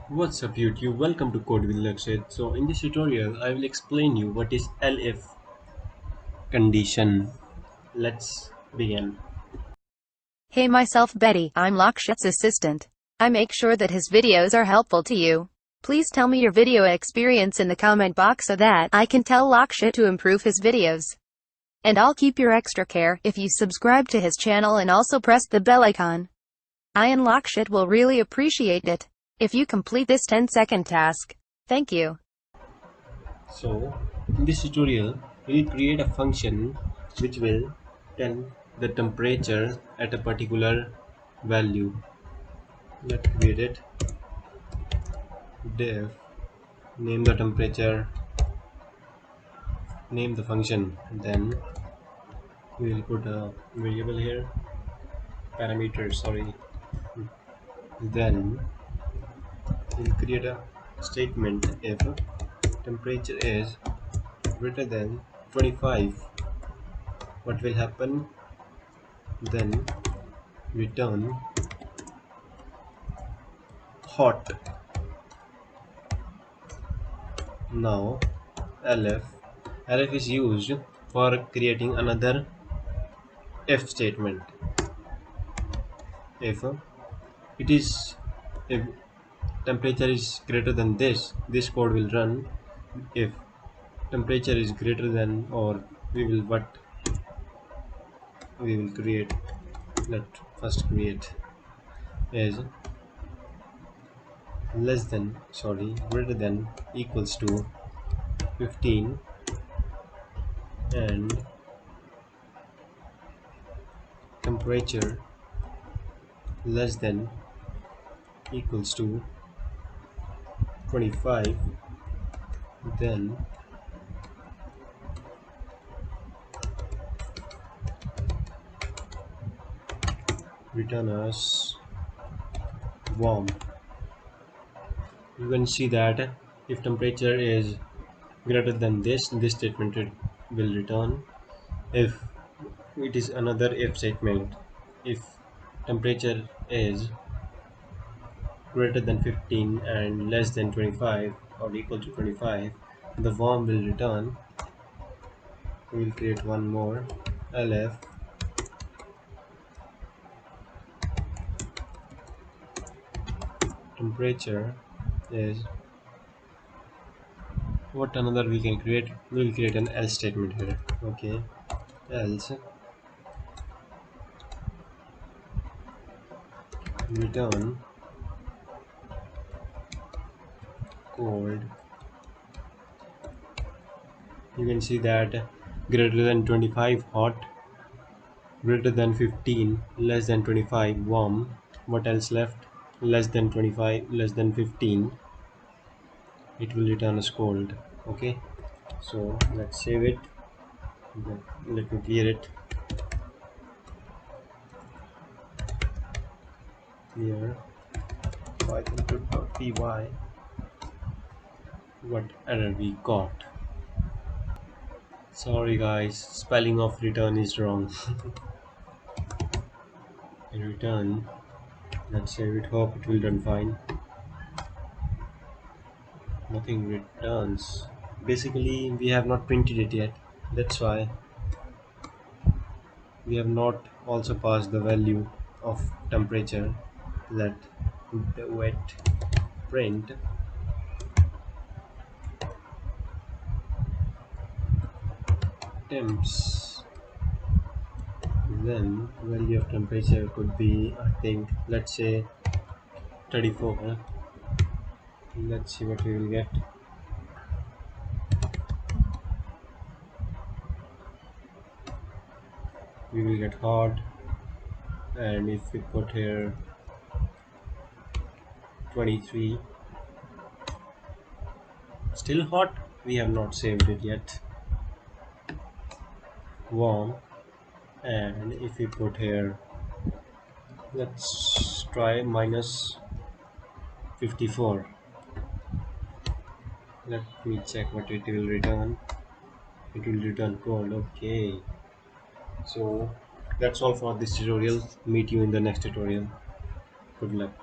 What's up YouTube? Welcome to Code with Lakshit. So in this tutorial I will explain you what is Elif condition. Let's begin. Hey myself Betty, I'm Lakshit's assistant. I make sure that his videos are helpful to you. Please tell me your video experience in the comment box so that I can tell Lakshit to improve his videos. And I'll keep your extra care if you subscribe to his channel and also press the bell icon. I and Lakshit will really appreciate it if you complete this 10-second task. Thank you. So in this tutorial we will create a function which will tell the temperature at a particular value. Let's create it. Def name the temperature, name the function, then we will put a variable here, parameter, sorry. Then we'll create a statement if temperature is greater than 25. What will happen? Then return hot. Now lf is used for creating another if statement. If it is if temperature is greater than this code will run. If temperature is greater than, or we will create, let first create is less than, sorry, greater than, equals to 15, and temperature less than equals to 25. Then return us warm. You can see that if temperature is greater than this statement will return. If it is another if statement, if temperature is greater than 15 and less than 25 or equal to 25, the worm will return. We will create one more, lf temperature is, what another we can create, we will create an else statement here. Okay, else return cold. You can see that greater than 25 hot, greater than 15, less than 25 warm. What else left? Less than 25, less than 15, it will return as cold. Okay, so let's save it. Let me clear it. Clear python.py. What error we got? Sorry guys, spelling of return is wrong. In return, let's save it. Hope it will run fine. Nothing returns. Basically we have not printed it yet, that's why we have not also passed the value of temperature. Let the wet print temps. Then value of temperature could be, I think, let's say 34. Let's see what we will get. We will get hot, and if we put here 23, still hot, we have not saved it yet. Warm, and if we put here, let's try minus 54. Let me check what it will return. It will return cold. Okay, so that's all for this tutorial. Meet you in the next tutorial. Good luck.